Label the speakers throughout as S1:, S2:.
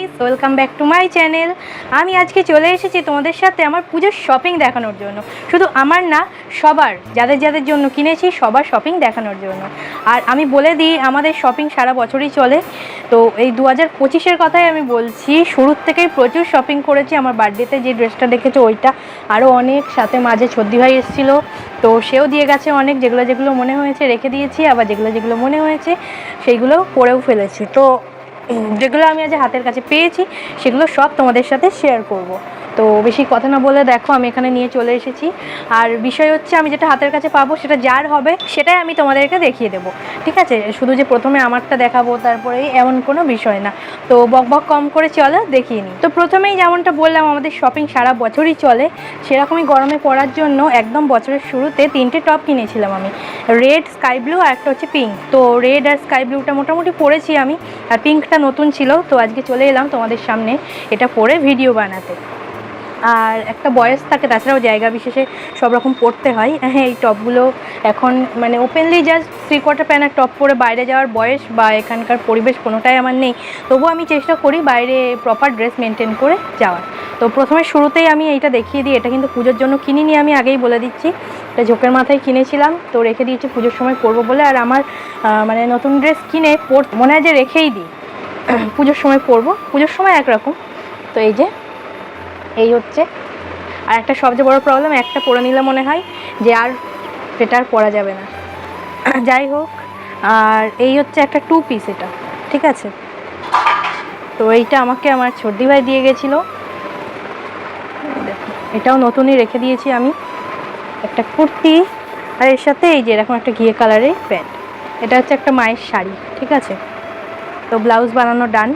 S1: Guys, welcome back to my channel. আমি আজকে চলে এসেছি তোমাদের সাথে আমার পুজোর শপিং দেখানোর জন্য। শুধু আমার না, সবার, যাদের যাদের জন্য কিনেছি সবার শপিং দেখানোর জন্য। আর আমি বলে দিই, আমাদের শপিং সারা বছরই চলে। তো এই 2025-এর কথাই আমি বলছি, শুরুর থেকেই প্রচুর শপিং করেছি। আমার বার্থডেতে যে ড্রেসটা দেখেছো ওইটা, আরও অনেক, সাথে মাঝে ছদ্দি ভাই এসেছিলো, তো সেও দিয়ে গেছে অনেক। যেগুলো যেগুলো মনে হয়েছে রেখে দিয়েছি, আবার যেগুলো যেগুলো মনে হয়েছে সেইগুলো পরেও ফেলেছি। তো যেগুলো আমি আজ হাতের কাছে পেয়েছি সেগুলো সব তোমাদের সাথে শেয়ার করব। তো বেশি কথা না বলে দেখো, আমি এখানে নিয়ে চলে এসেছি। আর বিষয় হচ্ছে, আমি যেটা হাতের কাছে পাবো সেটা যার হবে সেটাই আমি তোমাদেরকে দেখিয়ে দেবো, ঠিক আছে? শুধু যে প্রথমে আমারটা দেখাবো তারপরে এমন কোনো বিষয় না। তো বক বক কম করে চলো দেখিয়ে নিই। তো প্রথমেই যেমনটা বললাম, আমাদের শপিং সারা বছরই চলে। সেরকমই গরমে পরার জন্য একদম বছরের শুরুতে 3টে টপ কিনেছিলাম আমি, রেড, স্কাই ব্লু আর একটা হচ্ছে পিঙ্ক। তো রেড আর স্কাই ব্লুটা মোটামুটি পরেছি আমি, আর পিঙ্কটা নতুন ছিল, তো আজকে চলে এলাম তোমাদের সামনে এটা পরে ভিডিও বানাতে। আর একটা বয়স থাকে, তাছাড়াও জায়গা বিশেষে সব রকম পরতে হয়। হ্যাঁ, এই টপগুলো এখন মানে ওপেনলি জাস্ট 3/4 প্যান্ট টপ পরে বাইরে যাওয়ার বয়স বা এখানকার পরিবেশ কোনোটাই আমার নেই। তবুও আমি চেষ্টা করি বাইরে প্রপার ড্রেস মেনটেন করে যাওয়ার। তো প্রথমে শুরুতেই আমি এইটা দেখিয়ে দিই। এটা কিন্তু পুজোর জন্য কিনিনি, আমি আগেই বলে দিচ্ছি। এটা ঝোঁকের মাথায় কিনেছিলাম, তো রেখে দিয়েছি পুজোর সময় পরবো বলে। আর আমার মানে নতুন ড্রেস কিনে মনে হয় যে রেখেই দিই, পুজোর সময় পরবো। পুজোর সময় একরকম। তো এই হচ্ছে। আর একটা সবচেয়ে বড় প্রবলেম, একটা পরে নিলে মনে হয় যে আর সেটা আর পরা যাবে না। যাই হোক, আর এই হচ্ছে একটা 2 পিস, এটা ঠিক আছে। তো এইটা আমাকে আমার ছর্দি ভাই দিয়ে গেছিলো, দেখো এটাও নতুনই রেখে দিয়েছি আমি। একটা কুর্তি, আর এর সাথে এই যে এরকম একটা ঘিয়ে কালারের প্যান্ট। এটা হচ্ছে একটা মায়ের শাড়ি, ঠিক আছে। তো ব্লাউজ বানানো ডান।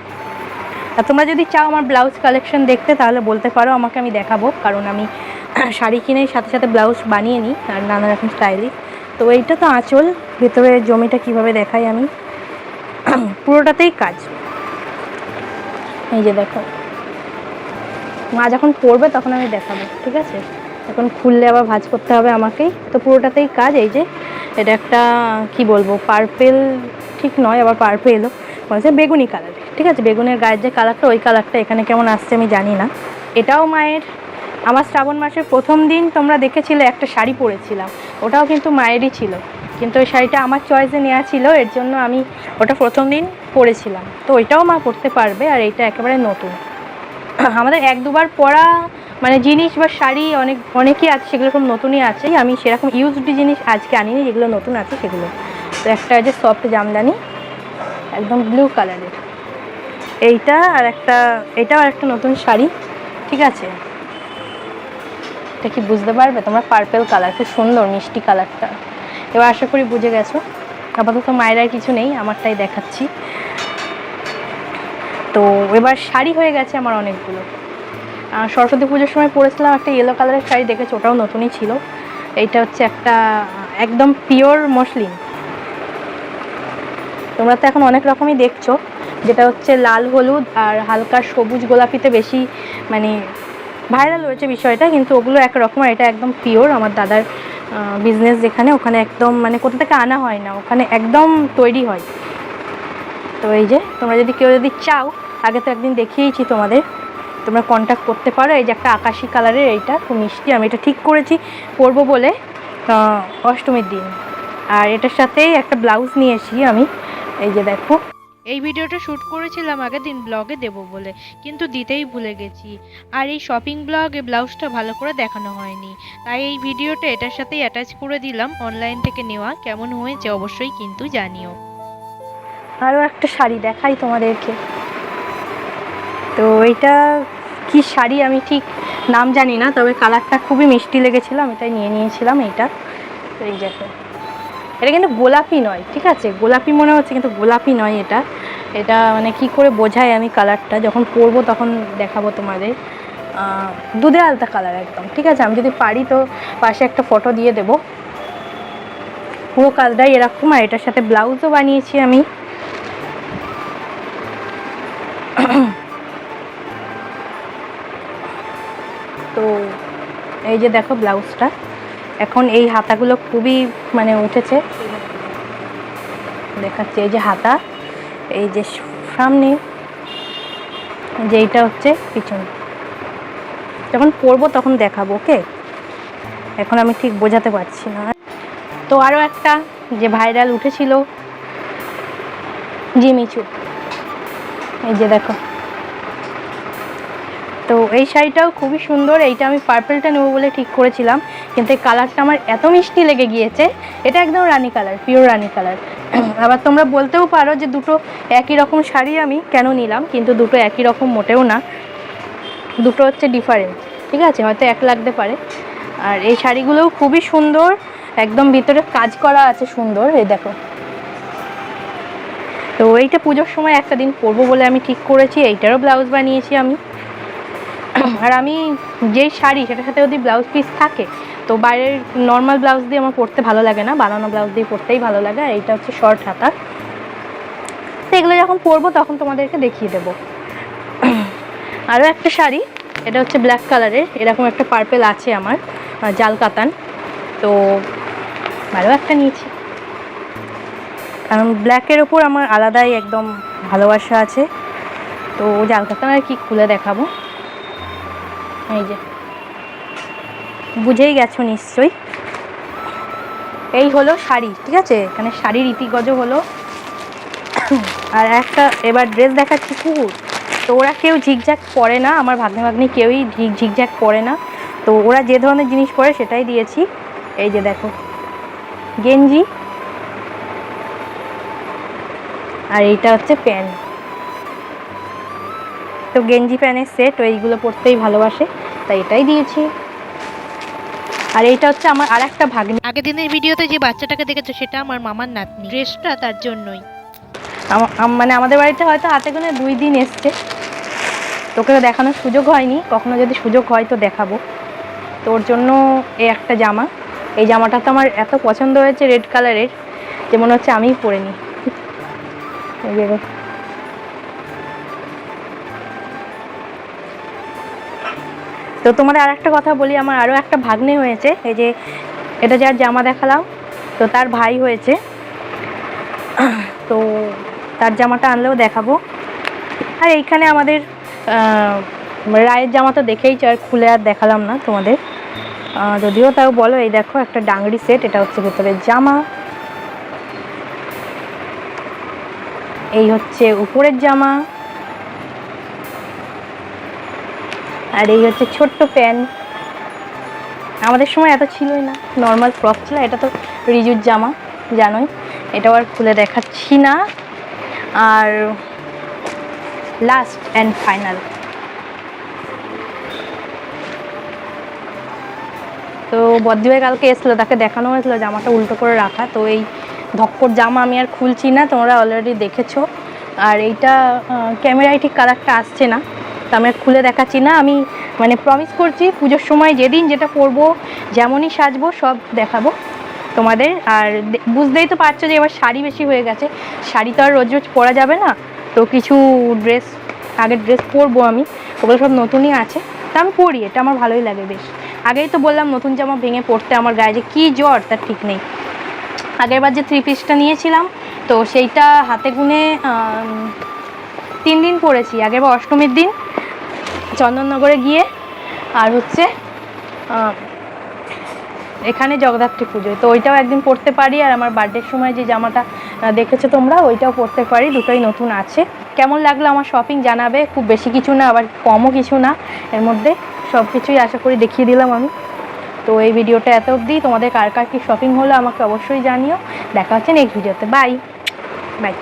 S1: আর তোমরা যদি চাও আমার ব্লাউজ কালেকশন দেখতে তাহলে বলতে পারো আমাকে, আমি দেখাবো। কারণ আমি শাড়ি কিনে সাথে সাথে ব্লাউজ বানিয়ে নিই, আর নানা রকম স্টাইলে। তো এইটা তো আঁচল, ভেতরে জমিটা কিভাবে দেখাই আমি, পুরোটাতেই কাজ। এই যে দেখো, মা যখন পরবে তখন আমি দেখাবো, ঠিক আছে? এখন খুললে আবার ভাঁজ করতে হবে আমাকেই। তো পুরোটাতেই কাজ। এই যে এটা একটা কি বলবো, পার্পেল ঠিক নয়, আবার পার্পেলও বলছে, বেগুনি কালার, ঠিক আছে। বেগুনের গায়ের যে কালারটা, ওই কালারটা এখানে কেমন আসছে আমি জানি না। এটাও মায়ের। আমার শ্রাবণ মাসের প্রথম দিন তোমরা দেখেছিলে একটা শাড়ি পরেছিলাম, ওটাও কিন্তু মায়েরই ছিল, কিন্তু ওই শাড়িটা আমার চয়েসে নেওয়া ছিল, এর জন্য আমি ওটা প্রথম দিন পরেছিলাম। তো ওইটাও মা পরতে পারবে। আর এইটা একেবারে নতুন। আমাদের 1-2বার পরা মানে জিনিস বা শাড়ি অনেকই আছে, সেগুলো সব নতুনই আছে। আমি সেরকম ইউজড জিনিস আজকে আনিনি, যেগুলো নতুন আছে সেগুলো। তো একটা যে সফট জামদানি, একদম ব্লু কালারের, এইটা। আর এটাও একটা নতুন শাড়ি, ঠিক আছে। এটা কি বুঝতে পারবে তোমরা? পার্পেল কালার, খুব সুন্দর মিষ্টি কালারটা। এবার আশা করি বুঝে গেছো। আপাতত মায়ের আর কিছু নেই, আমারটাই দেখাচ্ছি। তো এবার শাড়ি হয়ে গেছে আমার অনেকগুলো। সরস্বতী পুজোর সময় পরেছিলাম একটা ইয়েলো কালারের শাড়ি, দেখেছো, ওটাও নতুনই ছিল। এইটা হচ্ছে একটা একদম পিওর মসলিন। তোমরা তো এখন অনেক রকমই দেখছো, যেটা হচ্ছে লাল হলুদ আর হালকা সবুজ গোলাপিতে বেশি মানে ভাইরাল হয়েছে বিষয়টা, কিন্তু ওগুলো একরকম। আর এটা একদম পিওর। আমার দাদার বিজনেস যেখানে, ওখানে একদম মানে কোথা থেকে আনা হয় না, ওখানে একদম তৈরি হয়। তো এই যে তোমরা যদি কেউ চাও, আগে তো একদিন দেখিয়েছি তোমাদের, তোমরা কন্ট্যাক্ট করতে পারো। এই যে একটা আকাশি কালারের, এইটা খুব মিষ্টি। আমি এটা ঠিক করেছি পরবো বলে অষ্টমীর দিন। আর এটার সাথেই একটা ব্লাউজ নিয়েছি আমি, এই যে দেখো। এই ভিডিওটা শ্যুট করেছিলাম আগের দিন ব্লগে দেবো বলে, কিন্তু দিতেই ভুলে গেছি। আর এই শপিং ব্লগে ব্লাউজটা ভালো করে দেখানো হয়নি, তাই এই ভিডিওটা এটার সাথেই অ্যাটাচ করে দিলাম, অনলাইন থেকে নেওয়া। কেমন হয়েছে অবশ্যই কিন্তু জানিও। আরও একটা শাড়ি দেখাই তোমাদেরকে। তো এইটা কি শাড়ি আমি ঠিক নাম জানি না, তবে কালারটা খুবই মিষ্টি লেগেছিলো, আমি তাই নিয়ে নিয়েছিলাম এইটা। তো এই দেখো, এটা কিন্তু গোলাপি নয়, ঠিক আছে। গোলাপি মনে হচ্ছে কিন্তু গোলাপি নয় এটা। এটা মানে কি করে বোঝাই আমি, কালারটা যখন পরবো তখন দেখাবো তোমাদের। দুধে আলতা কালার একদম, ঠিক আছে। আমি যদি পারি তো পাশে একটা ফটো দিয়ে দেবো। পুরো কাজটাই এরকম। আর এটার সাথে ব্লাউজও বানিয়েছি আমি। তো এই যে দেখো ব্লাউজটা, এখন এই হাতাগুলো খুবই মানে উঠেছে, দেখাচ্ছি। এই যে হাতা, এই যে সামনে যে এইটা হচ্ছে পিছন, যখন পরবো তখন দেখাবো। ওকে, এখন আমি ঠিক বোঝাতে পারছি না। তো আরও একটা যে ভাইরাল উঠেছিল জিমিচু, এই যে দেখো। তো এই শাড়িটাও খুবই সুন্দর। এইটা আমি পার্পেলটা নেবো বলে ঠিক করেছিলাম, কিন্তু এই কালারটা আমার এত মিষ্টি লেগে গিয়েছে। এটা একদম রানী কালার, পিওর রানী কালার। আবার তোমরা বলতেও পারো যে দুটো একই রকম শাড়ি আমি কেন নিলাম, কিন্তু দুটো একই রকম মোটেও না, দুটো হচ্ছে ডিফারেন্ট। ঠিক আছে, হয়তো এক লাগতে পারে। আর এই শাড়িগুলোও খুবই সুন্দর, একদম ভিতরে কাজ করা আছে সুন্দর, এই দেখো। তো এইটা পুজোর সময় একটা দিন পরবো বলে আমি ঠিক করেছি। এইটারও ব্লাউজ বানিয়েছি আমি। আর আমি যেই শাড়ি সেটার সাথে যদি ব্লাউজ পিস থাকে, তো বাইরের নর্মাল ব্লাউজ দিয়ে আমার পরতে ভালো লাগে না, বানানো ব্লাউজ দিয়ে পরতেই ভালো লাগে। আর এইটা হচ্ছে শর্ট হাতা। তো এগুলো যখন পরবো তখন তোমাদেরকে দেখিয়ে দেবো। আরও একটা শাড়ি, এটা হচ্ছে ব্ল্যাক কালারের, এরকম একটা পার্পেল আছে আমার, জাল কাতান। তো আরও একটা নিয়েছি, কারণ ব্ল্যাকের ওপর আমার আলাদাই একদম ভালোবাসা আছে। তো জাল কাতান আর কি খুলে দেখাবো। এই যে, বুঝেই গেছো নিশ্চয়ই। এই হলো শাড়ি, ঠিক আছে, এখানে শাড়ির ইতিগজ হলো। আর একটা এবার ড্রেস দেখাচ্ছি কুকুর। তো ওরা কেউ ঝিকঝ্যাক পরে না, আমার ভাগ্নে ভাগ্নি কেউই ঝিকঝ্যাক পরে না। তো ওরা যে ধরনের জিনিস পরে সেটাই দিয়েছি। এই যে দেখো, গেঞ্জি, আর এইটা হচ্ছে প্যান্ট। তো গেঞ্জি প্যান্টের সেট, এইগুলো পরতেই ভালোবাসে, তাই এটাই দিয়েছি। আর এইটা হচ্ছে আমার আর একটা ভাগ্নি।
S2: আগের দিনের ভিডিওতে যে বাচ্চাটাকে দেখেছো সেটা আমার মামার নাতনি, ড্রেসটা তার জন্যই।
S1: মানে আমাদের বাড়িতে হয়তো হাতে গোনে 2 দিন এসছে, তোকে দেখানোর সুযোগ হয়নি, কখনো যদি সুযোগ হয় তো দেখাবো। তোর জন্য এই একটা জামা, এই জামাটা তো আমার এত পছন্দ হয়েছে রেড কালারের, যে মনে হচ্ছে আমিই পরে নিই। তো তোমাদের আর একটা কথা বলি, আমার আরও একটা ভাগ্নে হয়েছে। এই যে এটা যার জামা দেখালাম, তো তার ভাই হয়েছে। তো তার জামাটা আনলেও দেখাবো। আর এইখানে আমাদের রায়ের জামা তো দেখেইছ, আর খুলে আর দেখালাম না তোমাদের, যদিও তাও বলো। এই দেখো একটা ডাংরি সেট, এটা হচ্ছে ভেতরের জামা, এই হচ্ছে উপরের জামা, আর এই হচ্ছে ছোট্ট প্যান্ট। আমাদের সময় এত ছিলই না, নর্মাল ফ্রক ছিল। এটা তো রিজুর জামা জানোই, এটাও আর খুলে দেখাচ্ছি না। আর লাস্ট অ্যান্ড ফাইনাল, তো বদ্দিভাই কালকে এসেছিলো, তাকে দেখানো হয়েছিল জামাটা উল্টো করে রাখা। তো এই ধক্কর জামা আমি আর খুলছি না, তোমরা অলরেডি দেখেছো। আর এইটা ক্যামেরায় ঠিক কালারটা আসছে না, তো আমি আর খুলে দেখাচ্ছি না। আমি মানে প্রমিস করছি পুজোর সময় যেদিন যেটা পরবো, যেমনই সাজবো, সব দেখাবো তোমাদের। আর বুঝতেই তো পারছো যে এবার শাড়ি বেশি হয়ে গেছে, শাড়ি তো আর রোজ রোজ পরা যাবে না। তো কিছু ড্রেস, আগের ড্রেস পরবো আমি, ওগুলো সব নতুনই আছে। তা আমি পরি, এটা আমার ভালোই লাগে বেশ। আগেই তো বললাম নতুন জামা ভেঙে পড়তে আমার গায়ে যে কী জ্বর তার ঠিক নেই। আগেরবার যে 3 পিসটা নিয়েছিলাম, তো সেইটা হাতে গুনে 3 দিন পরেছি। আগেরবার অষ্টমীর দিন চন্দননগরে গিয়ে, আর হচ্ছে এখানে জগদ্ধাত্রী পুজোয়, তো ওইটাও একদিন পরতে পারি। আর আমার বার্থডের সময় যে জামাটা দেখেছো তোমরা, ওইটাও পরতে পারি, দুটোই নতুন আছে। কেমন লাগলো আমার শপিং জানাবে, খুব বেশি কিছু না, আবার কমও কিছু না, এর মধ্যে সব কিছুই আশা করি দেখিয়ে দিলাম আমি। তো এই ভিডিওটা এত অবধি। তোমাদের কার কার কী শপিং হলো আমাকে অবশ্যই জানিও। দেখা হচ্ছে নেক্সট ভিডিওতে। Bye bye.